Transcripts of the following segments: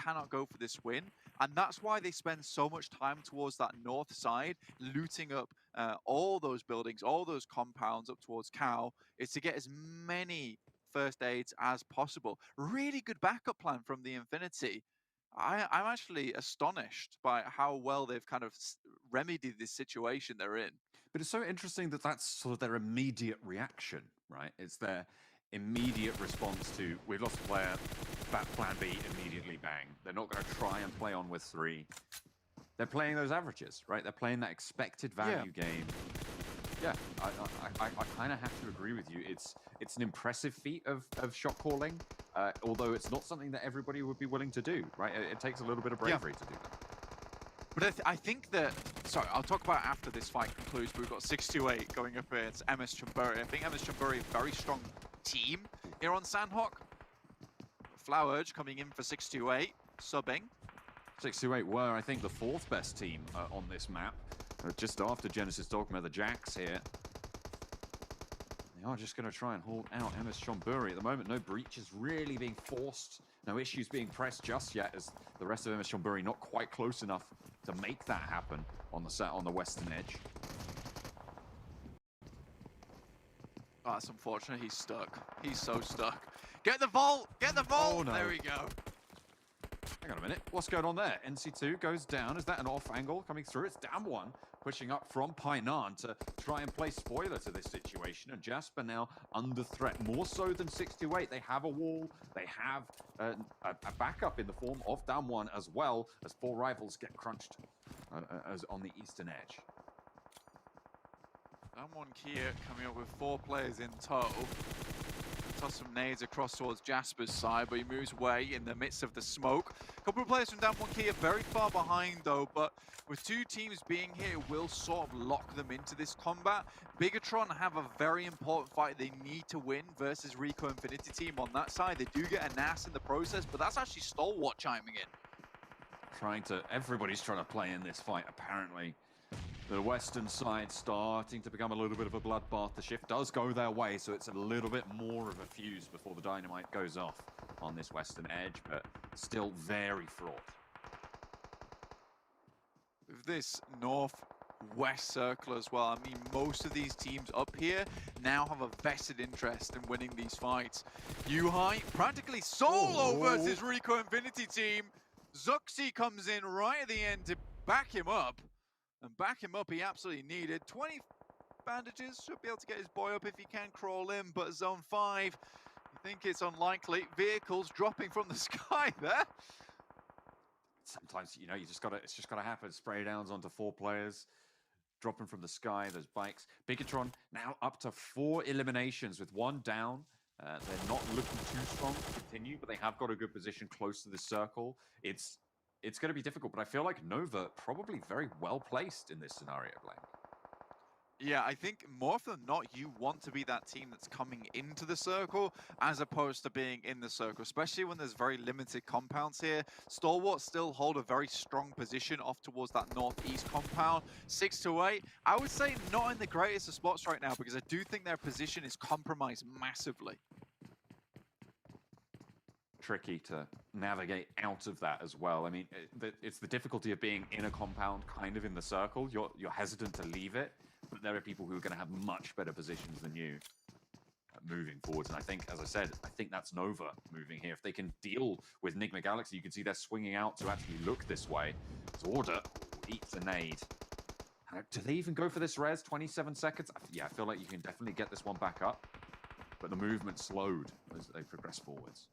cannot go for this win. And that's why they spend so much time towards that north side, looting up all those buildings, all those compounds up towards Cow, is to get as many first aids as possible. Really good backup plan from the Infinity. I'm actually astonished by how well they've kind of remedied this situation they're in. But it's so interesting that that's sort of their immediate reaction, right? It's their immediate response to, we've lost a player, that plan B, immediately bang. They're not going to try and play on with 3. They're playing those averages, right? They're playing that expected value game. Yeah, I kind of have to agree with you. It's an impressive feat of shot calling, although it's not something that everybody would be willing to do, right? It takes a little bit of bravery to do that. But I think that, sorry, I'll talk about after this fight concludes, but we've got 628 going up against MS Chumbury. I think MS Chumbury, very strong team here on Sandhawk. Flowerge coming in for 628, subbing. 628 were, I think, the 4th best team on this map. Just after Genesis Dogma, the Jacks here. They are just going to try and hold out MS Chonburi. At the moment, no breach is really being forced. No issues being pressed just yet, as the rest of MS Chonburi not quite close enough to make that happen on the western edge. Oh, that's unfortunate. He's stuck. He's so stuck. Get the vault! Get the vault! Oh, no. There we go. Hang on a minute. What's going on there? NC2 goes down. Is that an off angle coming through? It's Damwon pushing up from Painan to try and play spoiler to this situation. And Jasper now under threat, more so than 628. They have a wall. They have a backup in the form of Damwon as well, as 4 rivals get crunched as on the eastern edge. Damwon Kia coming up with 4 players in tow. Toss some nades across towards Jasper's side, but he moves away in the midst of the smoke. A couple of players from Damwon Kia very far behind though, but with 2 teams being here, it will sort of lock them into this combat. Bigatron have a very important fight they need to win versus Rico Infinity team on that side. They do get a NAS in the process, but that's actually Stalwart chiming in. Everybody's trying to play in this fight, apparently. The western side starting to become a little bit of a bloodbath. The shift does go their way, so it's a little bit more of a fuse before the dynamite goes off on this western edge, but still very fraught. With this northwest circle as well, I mean, most of these teams up here now have a vested interest in winning these fights. Yuhai practically solo versus Rico Infinity team. Zuxi comes in right at the end to back him up. And back him up he absolutely needed. 20 bandages, should be able to get his boy up if he can crawl in, but zone 5, you think it's unlikely. Vehicles dropping from the sky there. Sometimes, you know, it's just gotta happen. Spray downs onto 4 players, dropping from the sky, those bikes. Bigatron now up to 4 eliminations with 1 down. They're not looking too strong to continue, but they have got a good position close to the circle. It's going to be difficult, but I feel like Nova probably very well placed in this scenario, Blank. Yeah, I think more often than not, you want to be that team that's coming into the circle as opposed to being in the circle, especially when there's very limited compounds here. Stalwart still hold a very strong position off towards that northeast compound. 6 to 8, I would say not in the greatest of spots right now because I do think their position is compromised massively. Tricky to navigate out of that as well. I mean, it's the difficulty of being in a compound, kind of in the circle. You're hesitant to leave it, but there are people who are going to have much better positions than you moving forwards. And I think, as I said, I think that's Nova moving here. If they can deal with Nigma Galaxy, you can see they're swinging out to actually look this way. Zorda eats a nade. Do they even go for this res? 27 seconds? Yeah, I feel like you can definitely get this one back up. But the movement slowed as they progress forwards.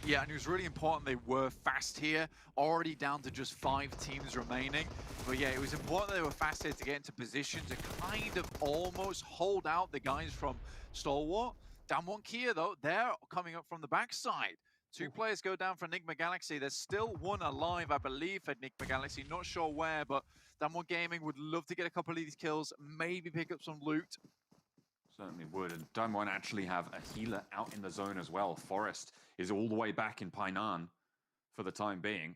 Yeah, and it was really important they were fast here, already down to just 5 teams remaining. But yeah, it was important they were fast here to get into position to kind of almost hold out the guys from Stalwart. Damwon Kia, though, they're coming up from the backside. 2 players go down for Enigma Galaxy. There's still 1 alive, I believe, for Enigma Galaxy. Not sure where, but Damwon Gaming would love to get a couple of these kills, maybe pick up some loot. Certainly would, and Damwon actually have a healer out in the zone as well. Forest is all the way back in Painan for the time being.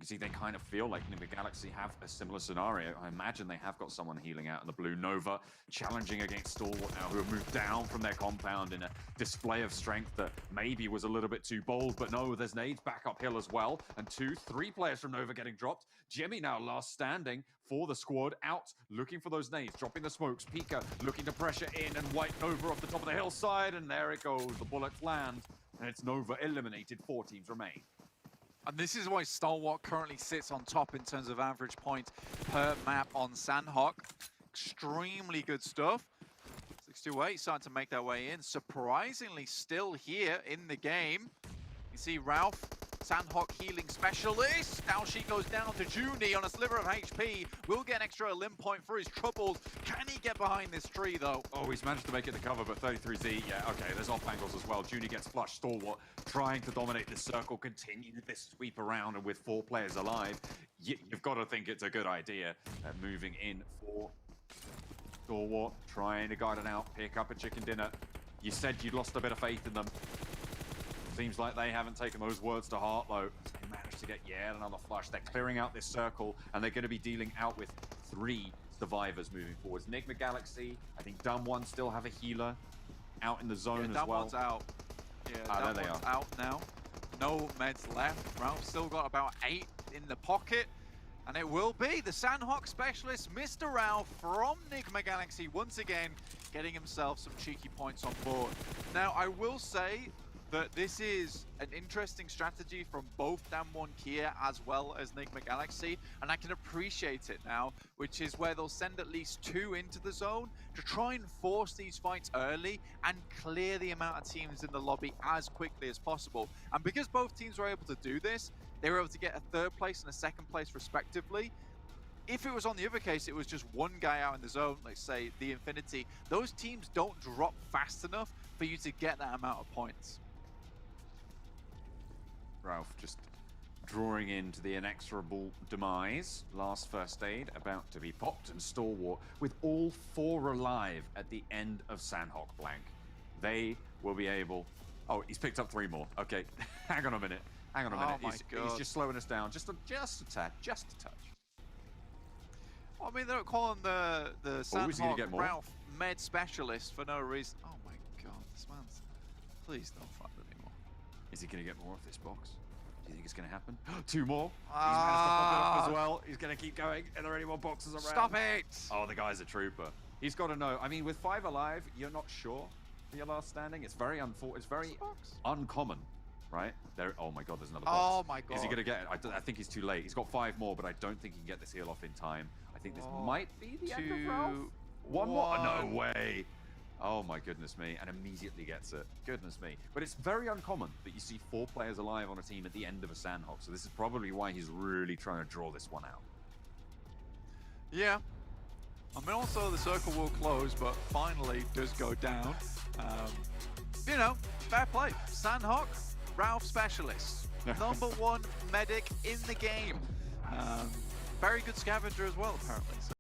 You see, they kind of feel like the Galaxy have a similar scenario. I imagine they have got someone healing out in the blue. Nova challenging against Stalwart now, who have moved down from their compound in a display of strength that maybe was a little bit too bold, but no, there's nades back uphill as well. And 2-3 players from Nova getting dropped. Jimmy now last standing for the squad, out looking for those nades, dropping the smokes. Pika looking to pressure in and wipe Nova off the top of the hillside, and there it goes. The bullets land, and it's Nova eliminated. 4 teams remain. And this is why Stalwart currently sits on top in terms of average points per map on Sandhawk. Extremely good stuff. 628 starting to make their way in. Surprisingly still here in the game. You see Ralph, Sandhawk healing specialist. Now she goes down to Junie on a sliver of HP. Will get an extra limb point for his troubles. Can he get behind this tree though? Oh, he's managed to make it to cover, but 33Z, yeah, okay, there's off angles as well. Junie gets flushed. Stalwart trying to dominate this circle, continue this sweep around, and with 4 players alive, you've got to think it's a good idea. Moving in for Stalwart, trying to guide it out, pick up a chicken dinner. You said you'd lost a bit of faith in them. Seems like they haven't taken those words to heart, though. They managed to get yet another flush. They're clearing out this circle, and they're going to be dealing out with 3 survivors moving forwards. Enigma Galaxy, I think Dumb One still have a healer out in the zone as well. One's out. Yeah, there they one's are. out now. No meds left. Ralph's still got about 8 in the pocket. And it will be the Sandhawk specialist, Mr. Ralph from Enigma Galaxy, once again getting himself some cheeky points on board. Now, I will say that this is an interesting strategy from both Damwon Kia as well as Enigma Galaxy, and I can appreciate it now, which is where they'll send at least 2 into the zone to try and force these fights early and clear the amount of teams in the lobby as quickly as possible. And because both teams were able to do this, they were able to get a 3rd place and a 2nd place respectively. If it was on the other case, it was just one guy out in the zone, let's say the Infinity, those teams don't drop fast enough for you to get that amount of points. Ralph just drawing into the inexorable demise. Last first aid about to be popped, and Stalwart with all 4 alive at the end of Sandhawk blank. They will be able... Oh, he's picked up 3 more. Okay, hang on a minute. Hang on a minute. Oh my God. He's just slowing us down. Just a tad. Just a touch. Well, I mean, they don't call him the Sandhawk Ralph med specialist for no reason. Oh my God, this man's... Please don't fight anymore. Is he going to get more off this box? Do you think it's going to happen? 2 more. He's managed to pop it up as well. He's going to keep going. Are there any more boxes around? Stop it! Oh, the guy's a trooper. He's got to know. I mean, with 5 alive, you're not sure for your last standing. It's very uncommon, right? There. Oh my God, there's another box. Oh my God. Is he going to get it? I think he's too late. He's got 5 more, but I don't think he can get this heal off in time. I think this might be the end of Ralph. 1 more. No way. Oh my goodness me, and immediately gets it. Goodness me. But it's very uncommon that you see 4 players alive on a team at the end of a Sandhawk, so this is probably why he's really trying to draw this one out. Yeah. I mean, also the circle will close, but finally does go down. You know, fair play. Sandhawk, Ralph specialist. #1 medic in the game. Very good scavenger as well, apparently. So